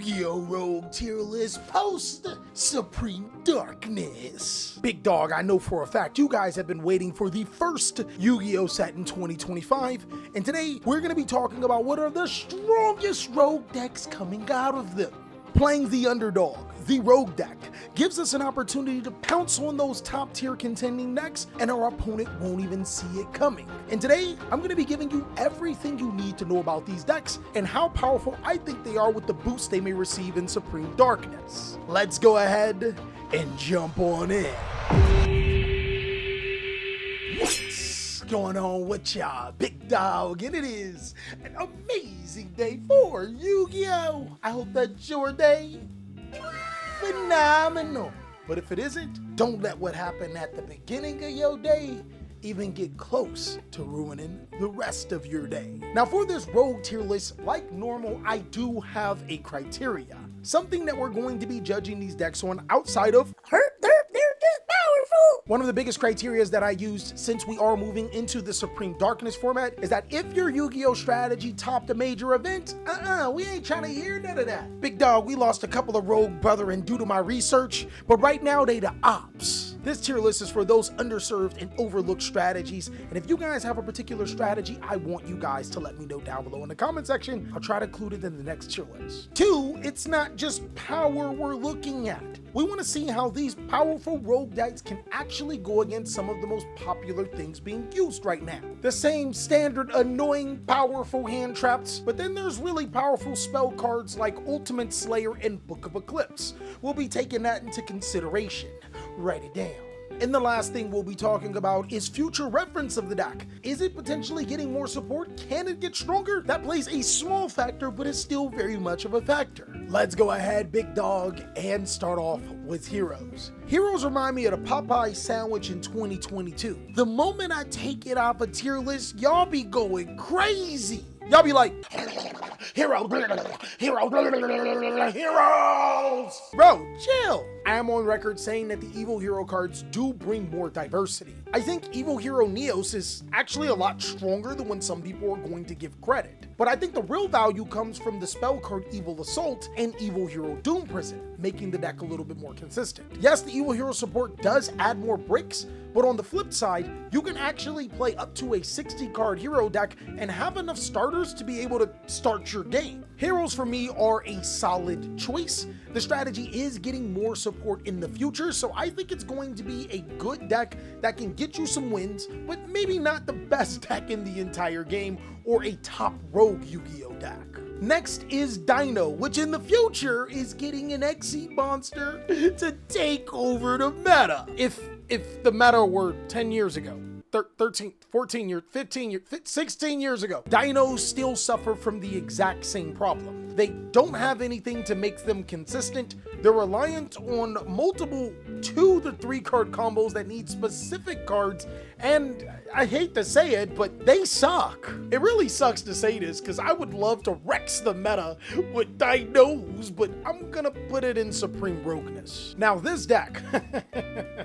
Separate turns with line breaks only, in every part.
Yu-Gi-Oh! Rogue tier list post Supreme Darkness. Big dog, I know for a fact you guys have been waiting for the first Yu-Gi-Oh! Set in 2025, and today we're going to be talking about what are the strongest rogue decks coming out of them. Playing the underdog, the rogue deck, gives us an opportunity to pounce on those top tier contending decks and our opponent won't even see it coming. And today, I'm going to be giving you everything you need to know about these decks and how powerful I think they are with the boost they may receive in Supreme Darkness. Let's go ahead and jump on in. What's going on with y'all, big dog? And it is an amazing day for Yu-Gi-Oh! I hope that's your day phenomenal. But if it isn't, don't let what happened at the beginning of your day even get close to ruining the rest of your day. Now for this rogue tier list, like normal, I do have a criteria. Something that we're going to be judging these decks on outside of they're just powerful. One of the biggest criteria that I used since we are moving into the Supreme Darkness format is that if your Yu-Gi-Oh! Strategy topped a major event, we ain't trying to hear none of that. Big dog, we lost a couple of rogue brethren due to my research, but right now they the ops. This tier list is for those underserved and overlooked strategies, and if you guys have a particular strategy, I want you guys to let me know down below in the comment section. I'll try to include it in the next tier list. 2, it's not just power we're looking at. We want to see how these powerful rogue decks can actually go against some of the most popular things being used right now. The same standard annoying powerful hand traps, but then there's really powerful spell cards like Ultimate Slayer and Book of Eclipse. We'll be taking that into consideration. Write it down. And the last thing we'll be talking about is future reference of the deck. Is it potentially getting more support? Can it get stronger? That plays a small factor, but is still very much of a factor. Let's go ahead, big dog, and start off with heroes. Heroes remind me of the Popeye sandwich in 2022. The moment I take it off a tier list, y'all be going crazy. Y'all be like, heroes. Bro, chill. I am on record saying that the Evil Hero cards do bring more diversity. I think Evil Hero Neos is actually a lot stronger than when some people are going to give credit. But I think the real value comes from the spell card Evil Assault and Evil Hero Doom Prison, making the deck a little bit more consistent. Yes, the Evil Hero support does add more bricks, but on the flip side, you can actually play up to a 60 card hero deck and have enough starters to be able to start your game. Heroes for me are a solid choice. The strategy is getting more support in the future, so I think it's going to be a good deck that can get you some wins, but maybe not the best deck in the entire game or a top rogue Yu-Gi-Oh! Deck. Next is Dino, which in the future is getting an Exceed monster to take over the meta. If the meta were 10 years ago, 13, 14 years, 15 years, 16 years ago, Dinos still suffer from the exact same problem. They don't have anything to make them consistent. They're reliant on multiple 2 to 3 card combos that need specific cards, and I hate to say it, but they suck. It really sucks to say this because I would love to Rex the meta with Dinos, but I'm gonna put it in Supreme Rogueness. Now this deck,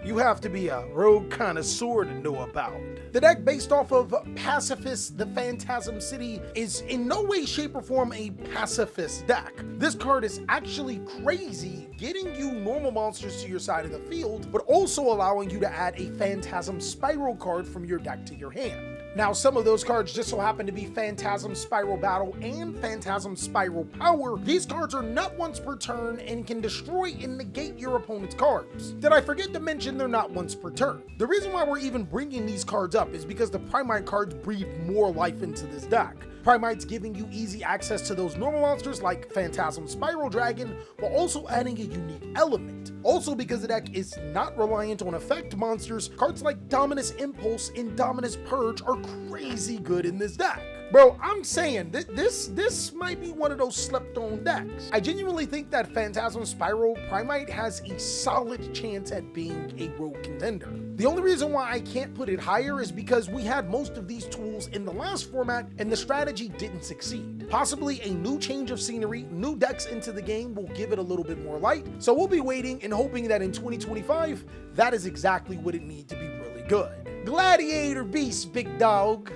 you have to be a rogue connoisseur to know about. The deck based off of Pacifist, the Phantasm City, is in no way, shape, or form a pacifist deck. This card is actually crazy, getting you normal monsters to your side of the field, but also allowing you to add a Phantasm Spiral card from your deck to your hand. Now, some of those cards just so happen to be Phantasm Spiral Battle and Phantasm Spiral Power. These cards are not once per turn and can destroy and negate your opponent's cards. Did I forget to mention they're not once per turn? The reason why we're even bringing these cards up is because the Primite cards breathe more life into this deck. Primite's giving you easy access to those normal monsters like Phantasm Spiral Dragon, while also adding a unique element. Also, because the deck is not reliant on effect monsters, cards like Dominus Impulse and Dominus Purge are crazy good in this deck. Bro, I'm saying this might be one of those slept-on decks. I genuinely think that Phantasm Spiral Primite has a solid chance at being a rogue contender. The only reason why I can't put it higher is because we had most of these tools in the last format and the strategy didn't succeed. Possibly a new change of scenery, new decks into the game will give it a little bit more light. So we'll be waiting and hoping that in 2025, that is exactly what it needs to be really good. Gladiator Beast, big dog.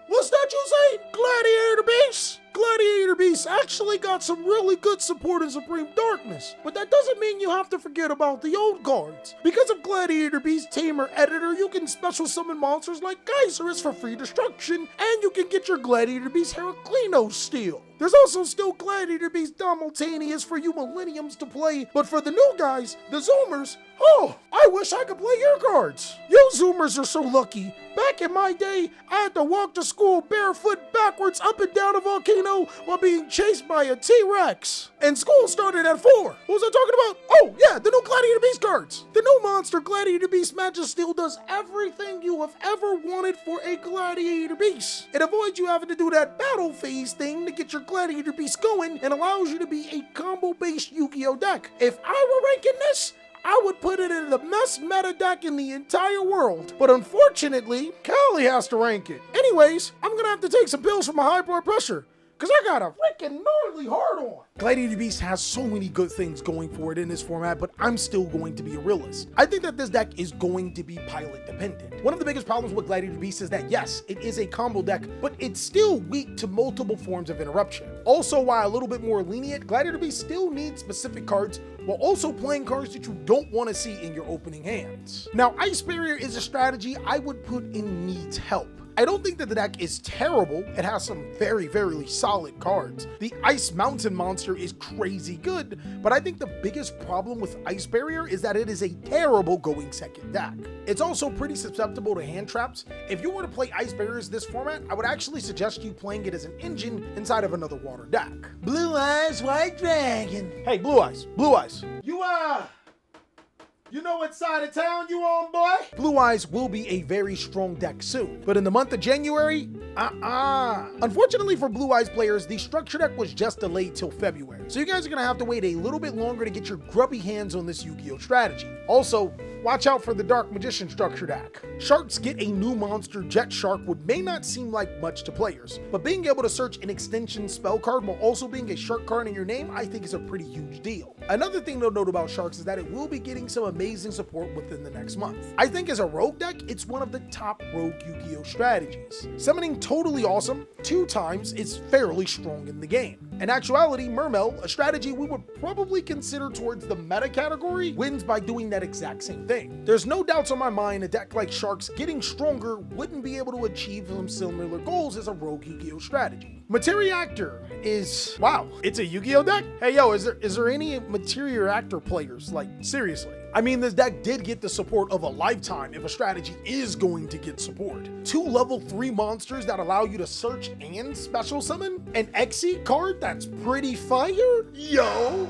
What's that you say? Gladiator Beast? Gladiator Gladiator Beast actually got some really good support in Supreme Darkness, but that doesn't mean you have to forget about the old cards. Because of Gladiator Beast Tamer Editor, you can special summon monsters like Geyserus for free destruction, and you can get your Gladiator Beast Heraclinos still. There's also still Gladiator Beast Simultaneous for you Millenniums to play, but for the new guys, the Zoomers, oh, I wish I could play your cards. You Zoomers are so lucky. Back in my day, I had to walk to school barefoot backwards up and down a volcano while being chased by a T-Rex. And school started at 4. What was I talking about? Oh, yeah, the new Gladiator Beast cards. The new monster Gladiator Beast Magisteel does everything you have ever wanted for a Gladiator Beast. It avoids you having to do that battle phase thing to get your Gladiator Beast going and allows you to be a combo-based Yu-Gi-Oh deck. If I were ranking this, I would put it in the best meta deck in the entire world. But unfortunately, Callie has to rank it. Anyways, I'm gonna have to take some pills for my high blood pressure, because I got a freaking gnarly hard on. Gladiator Beast has so many good things going for it in this format, but I'm still going to be a realist. I think that this deck is going to be pilot dependent. One of the biggest problems with Gladiator Beast is that yes, it is a combo deck, but it's still weak to multiple forms of interruption. Also, while a little bit more lenient, Gladiator Beast still needs specific cards while also playing cards that you don't want to see in your opening hands. Now, Ice Barrier is a strategy I would put in needs help. I don't think that the deck is terrible. It has some very, very solid cards. The Ice Mountain monster is crazy good, but I think the biggest problem with Ice Barrier is that it is a terrible going second deck. It's also pretty susceptible to hand traps. If you were to play Ice Barriers this format, I would actually suggest you playing it as an engine inside of another water deck. Blue Eyes White Dragon. Hey, Blue Eyes, you know what side of town you on, boy? Blue Eyes will be a very strong deck soon, but in the month of January, Unfortunately for Blue Eyes players, the structure deck was just delayed till February, so you guys are gonna have to wait a little bit longer to get your grubby hands on this Yu-Gi-Oh strategy. Also, watch out for the Dark Magician structure deck. Sharks get a new monster, Jet Shark, which may not seem like much to players, but being able to search an extension spell card while also being a shark card in your name, I think is a pretty huge deal. Another thing to note about Sharks is that it will be getting some amazing support within the next month. I think as a rogue deck, it's one of the top rogue Yu-Gi-Oh strategies. Summoning totally awesome 2 times is fairly strong in the game. In actuality, Mermel, a strategy we would probably consider towards the meta category, wins by doing that exact same thing. There's no doubts on my mind a deck like Sharks getting stronger wouldn't be able to achieve some similar goals as a rogue Yu-Gi-Oh strategy. Materiaactor is, wow, it's a Yu-Gi-Oh deck? Hey yo, is there any Materiaactor players? Like, seriously. I mean, this deck did get the support of a lifetime if a strategy is going to get support. 2 level 3 monsters that allow you to search and special summon? An Exceed card that's pretty fire? Yo!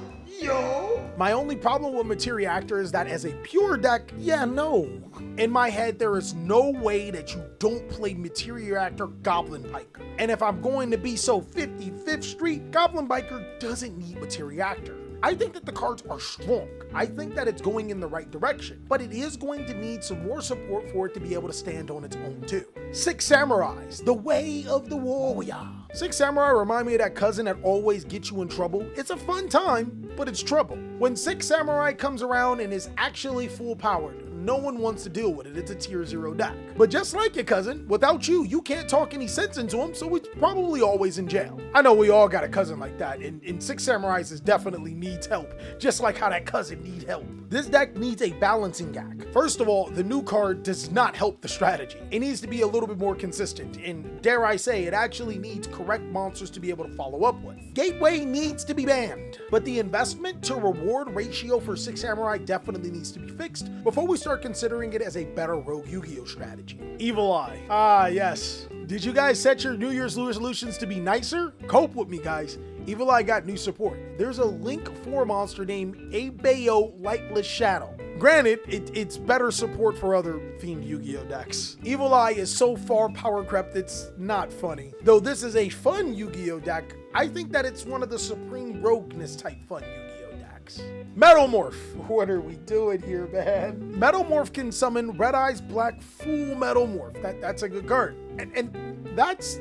My only problem with Materiaactor is that as a pure deck, no. In my head, there is no way that you don't play Materiaactor Goblin Biker. And if I'm going to be so 55th Street, Goblin Biker doesn't need Materiaactor. I think that the cards are strong. I think that it's going in the right direction, but it is going to need some more support for it to be able to stand on its own too. 6 Samurais, the way of the warrior. 6 Samurai remind me of that cousin that always gets you in trouble. It's a fun time, but it's trouble. When 6 Samurai comes around and is actually full powered, no one wants to deal with it. It's a tier 0 deck. But just like your cousin, without you can't talk any sense into him, so it's probably always in jail. I know we all got a cousin like that, and 6 Samurais is definitely needs help, just like how that cousin need help. This deck needs a balancing act. First of all, the new card does not help the strategy. It needs to be a little bit more consistent, and dare I say, it actually needs correct monsters to be able to follow up with. Gateway needs to be banned, but the investment to reward ratio for 6 Samurai definitely needs to be fixed before we start considering it as a better rogue Yu-Gi-Oh strategy. Evil Eye. Ah, yes. Did you guys set your New Year's resolutions to be nicer? Cope with me, guys. Evil Eye got new support. There's a Link 4 monster named Abayo Lightless Shadow. Granted, it's better support for other themed Yu-Gi-Oh decks. Evil Eye is so far power crept it's not funny. Though this is a fun Yu-Gi-Oh deck, I think that it's one of the supreme rogueness type fun Yu-Gi-Oh decks. Metalmorph. What are we doing here, man? Metalmorph can summon Red Eyes Black Full Metalmorph. That's a good card. And that's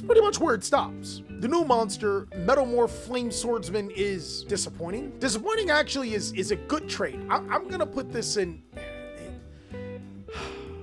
pretty much where it stops. The new monster, Metalmorph Flame Swordsman, is disappointing. Disappointing actually is a good trade. I'm gonna put this in.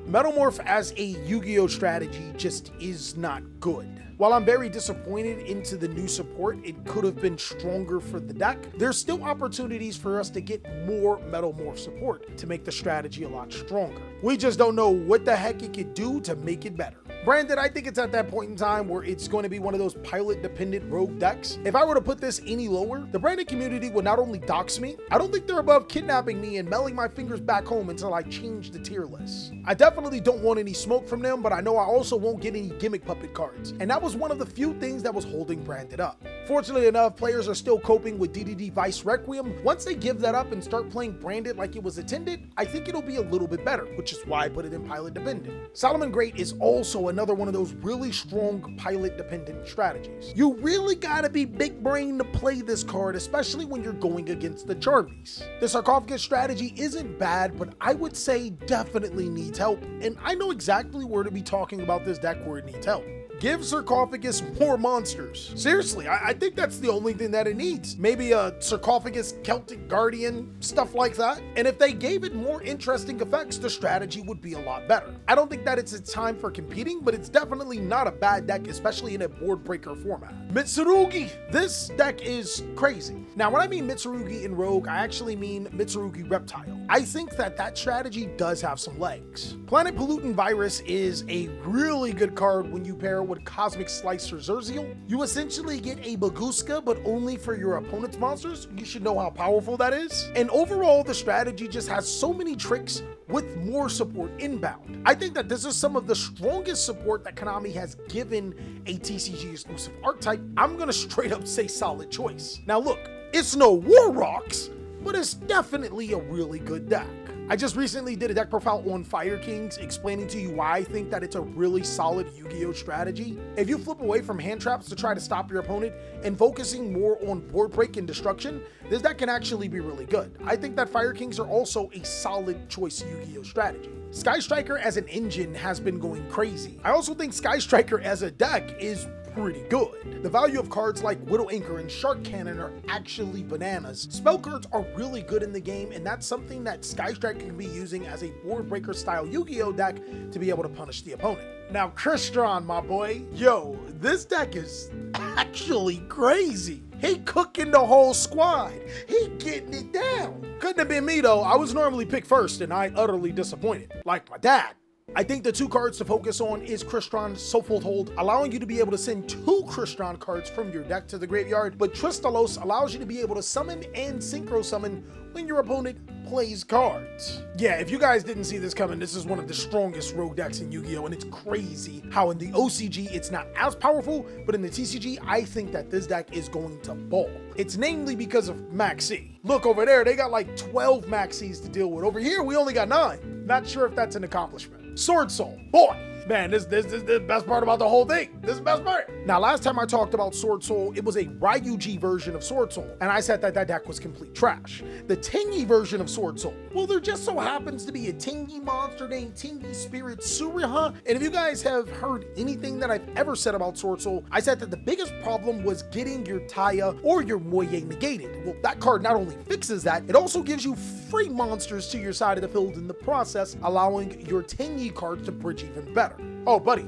Metalmorph as a Yu-Gi-Oh strategy just is not good. While I'm very disappointed into the new support, it could have been stronger for the deck, there's still opportunities for us to get more Metalmorph support to make the strategy a lot stronger. We just don't know what the heck it could do to make it better. Branded, I think it's at that point in time where it's going to be one of those pilot-dependent rogue decks. If I were to put this any lower, the Branded community would not only dox me, I don't think they're above kidnapping me and mailing my fingers back home until I change the tier list. I definitely don't want any smoke from them, but I know I also won't get any gimmick puppet cards, and that was one of the few things that was holding Branded up. Fortunately enough, players are still coping with DDD Vice Requiem. Once they give that up and start playing Branded like it was intended, I think it'll be a little bit better, which is why I put it in pilot dependent. Solomon Great is also another one of those really strong pilot dependent strategies. You really gotta be big brain to play this card, especially when you're going against the Charlies. The Sarcophagus strategy isn't bad, but I would say definitely needs help, and I know exactly where to be talking about this deck where it needs help. Give Sarcophagus more monsters. Seriously, I think that's the only thing that it needs. Maybe a Sarcophagus Celtic Guardian, stuff like that. And if they gave it more interesting effects, the strategy would be a lot better. I don't think that it's a time for competing, but it's definitely not a bad deck, especially in a board breaker format. Mitsurugi. This deck is crazy. Now, when I mean Mitsurugi in Rogue, I actually mean Mitsurugi Reptile. I think that strategy does have some legs. Planet Pollutant Virus is a really good card when you pair with Cosmic Slicer Zerziel. You essentially get a Baguska, but only for your opponent's monsters. You should know how powerful that is. And overall, the strategy just has so many tricks with more support inbound. I think that this is some of the strongest support that Konami has given a TCG exclusive archetype. I'm gonna straight up say solid choice. Now look, it's no War Rocks, but it's definitely a really good deck. I just recently did a deck profile on Fire Kings explaining to you why I think that it's a really solid Yu-Gi-Oh strategy. If you flip away from hand traps to try to stop your opponent and focusing more on board break and destruction, this deck can actually be really good. I think that Fire Kings are also a solid choice Yu-Gi-Oh strategy. Sky Striker as an engine has been going crazy. I also think Sky Striker as a deck is pretty good. The value of cards like Widow Anchor and Shark Cannon are actually bananas. Spell cards are really good in the game, and that's something that Sky Striker can be using as a board breaker style Yu-Gi-Oh deck to be able to punish the opponent. Now Crystrons, my boy, yo, this deck is actually crazy. He cooking the whole squad. He getting it down. Couldn't have been me though. I was normally picked first and I utterly disappointed, like my dad. I think the two cards to focus on is Crystrons Soulful Hold, allowing you to be able to send 2 Crystron cards from your deck to the graveyard, but Tristalos allows you to be able to summon and synchro summon when your opponent plays cards. Yeah, if you guys didn't see this coming, this is one of the strongest rogue decks in Yu-Gi-Oh! And it's crazy how in the OCG it's not as powerful, but in the TCG, I think that this deck is going to ball. It's namely because of Maxi. Look over there, they got like 12 Maxis to deal with. Over here, we only got 9. Not sure if that's an accomplishment. Sword Soul, boy, man, this is the best part about the whole thing. This is the best part. Now, last time I talked about Sword Soul, it was a Ryuji version of Sword Soul, and I said that that deck was complete trash. The Tengi version of Sword Soul, well, there just so happens to be a Tengi monster named Tengi Spirit Suriha, and if you guys have heard anything that I've ever said about Sword Soul, I said that the biggest problem was getting your Taya or your Moye negated. Well, that card not only fixes that, it also gives you free monsters to your side of the field in the process, allowing your Tengi cards to bridge even better. Oh, buddy,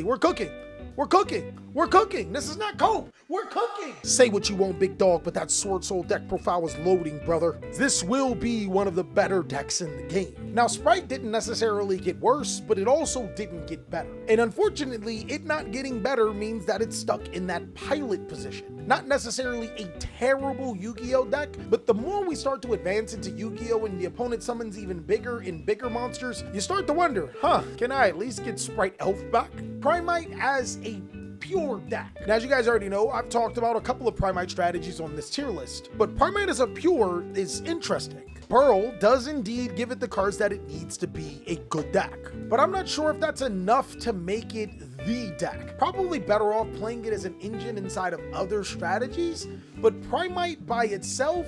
we're cooking. We're cooking. We're cooking. This is not cope. We're cooking. Say what you want, big dog, but that Sword Soul deck profile is loading, brother. This will be one of the better decks in the game. Now, Sprite didn't necessarily get worse, but it also didn't get better. And unfortunately, it not getting better means that it's stuck in that pilot position. Not necessarily a terrible Yu-Gi-Oh deck, but the more we start to advance into Yu-Gi-Oh and the opponent summons even bigger and bigger monsters, you start to wonder, can I at least get Sprite Elf back? Primite as a pure deck. And as you guys already know, I've talked about a couple of Primite strategies on this tier list, but Primite as a pure is interesting. Pearl does indeed give it the cards that it needs to be a good deck, but I'm not sure if that's enough to make it the deck. Probably better off playing it as an engine inside of other strategies, but Primite by itself,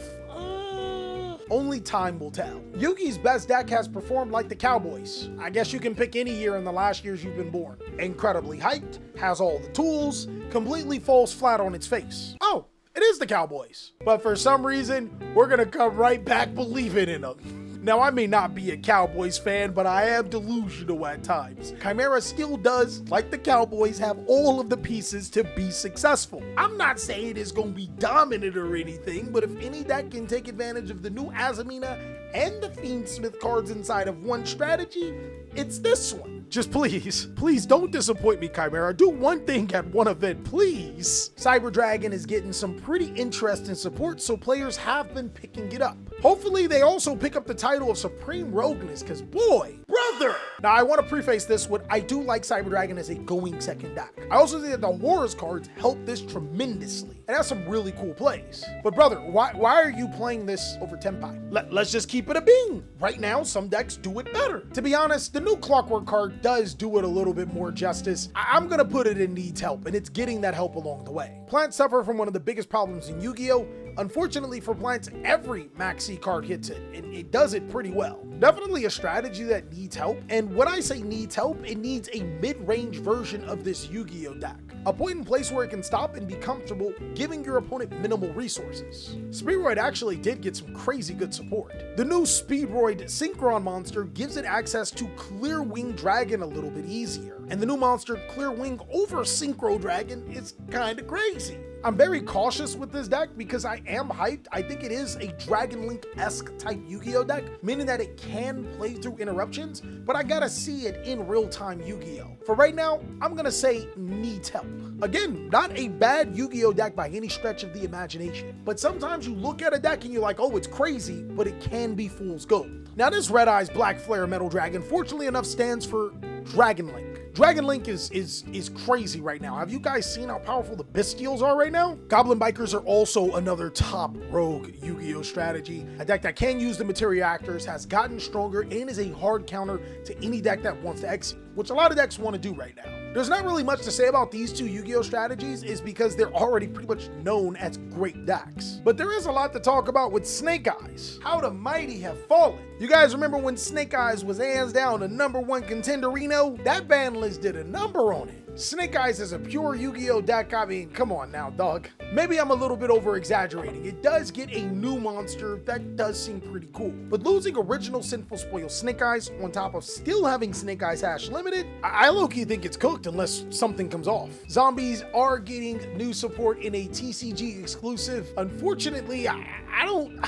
only time will tell. Yugi's best deck has performed like the Cowboys. I guess you can pick any year in the last years you've been born. Incredibly hyped, has all the tools, completely falls flat on its face. Oh, it is the Cowboys. But for some reason, we're gonna come right back believing in them. Now, I may not be a Cowboys fan, but I am delusional at times. Chimera still does, like the Cowboys, have all of the pieces to be successful. I'm not saying it's going to be dominant or anything, but if any deck can take advantage of the new Azamina and the Fiendsmith cards inside of one strategy, it's this one. Just please don't disappoint me, Chimera. Do one thing at one event, please. Cyber Dragon is getting some pretty interesting support, so players have been picking it up. Hopefully they also pick up the title of Supreme Rogueness, because boy, brother! Now I want to preface this with, I do like Cyber Dragon as a going second deck. I also think that the Horrors cards help this tremendously, and has some really cool plays. But brother, why are you playing this over Tenpai? Let's just keep it a bean. Right now, some decks do it better. To be honest, the new Clockwork card does do it a little bit more justice. I'm gonna put it in needs help, and it's getting that help along the way. Plants suffer from one of the biggest problems in Yu-Gi-Oh! Unfortunately for Plants, every Maxi card hits it, and it does it pretty well. Definitely a strategy that needs help, and when I say needs help, it needs a mid-range version of this Yu-Gi-Oh! Deck. A point in place where it can stop and be comfortable, giving your opponent minimal resources. Speedroid actually did get some crazy good support. The new Speedroid Synchron monster gives it access to Clear Wing Dragon a little bit easier, and the new monster Clear Wing over Synchro Dragon is kinda crazy. I'm very cautious with this deck because I am hyped. I think it is a Dragon Link-esque type Yu-Gi-Oh! Deck, meaning that it can play through interruptions, but I gotta see it in real-time Yu-Gi-Oh! For right now, I'm gonna say needs help. Again, not a bad Yu-Gi-Oh! Deck by any stretch of the imagination, but sometimes you look at a deck and you're like, oh, it's crazy, but it can be fool's gold. Now this Red Eyes Black Flare Metal Dragon, fortunately enough, stands for Dragon Link. Dragon Link is crazy right now. Have you guys seen how powerful the Bestials are right now? Goblin Bikers are also another top rogue Yu-Gi-Oh! Strategy. A deck that can use the Materiaactors, has gotten stronger, and is a hard counter to any deck that wants to execute, which a lot of decks want to do right now. There's not really much to say about these two Yu-Gi-Oh! Strategies is because they're already pretty much known as great decks. But there is a lot to talk about with Snake Eyes. How the mighty have fallen. You guys remember when Snake Eyes was hands down the #1 contender Reno? That ban list did a number on it. Snake Eyes is a pure Yu-Gi-Oh! Deck. I mean, come on now, dog. Maybe I'm a little bit over exaggerating. It does get a new monster that does seem pretty cool. But losing original Sinful Spoil Snake Eyes on top of still having Snake Eyes Hash Limited, I low-key think it's cooked unless something comes off. Zombies are getting new support in a TCG exclusive. Unfortunately, I don't...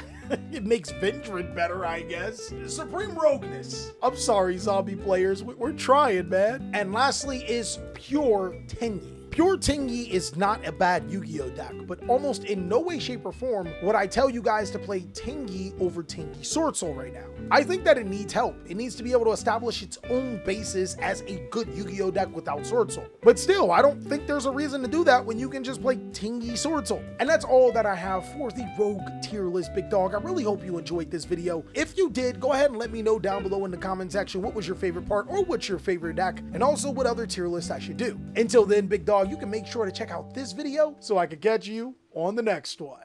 It makes Vendred better, I guess. Supreme Rogueness. I'm sorry, zombie players. We're trying, man. And lastly is Pure Tenyi. Pure Tenyi is not a bad Yu-Gi-Oh! Deck, but almost in no way, shape, or form would I tell you guys to play Tenyi over Tenyi Sword Soul right now. I think that it needs help. It needs to be able to establish its own basis as a good Yu-Gi-Oh! Deck without Sword Soul. But still, I don't think there's a reason to do that when you can just play Tenyi Sword Soul. And that's all that I have for the Rogue tier list, big dog. I really hope you enjoyed this video. If you did, go ahead and let me know down below in the comment section what was your favorite part or what's your favorite deck, and also what other tier lists I should do. Until then, big dog, you can make sure to check out this video so I can catch you on the next one.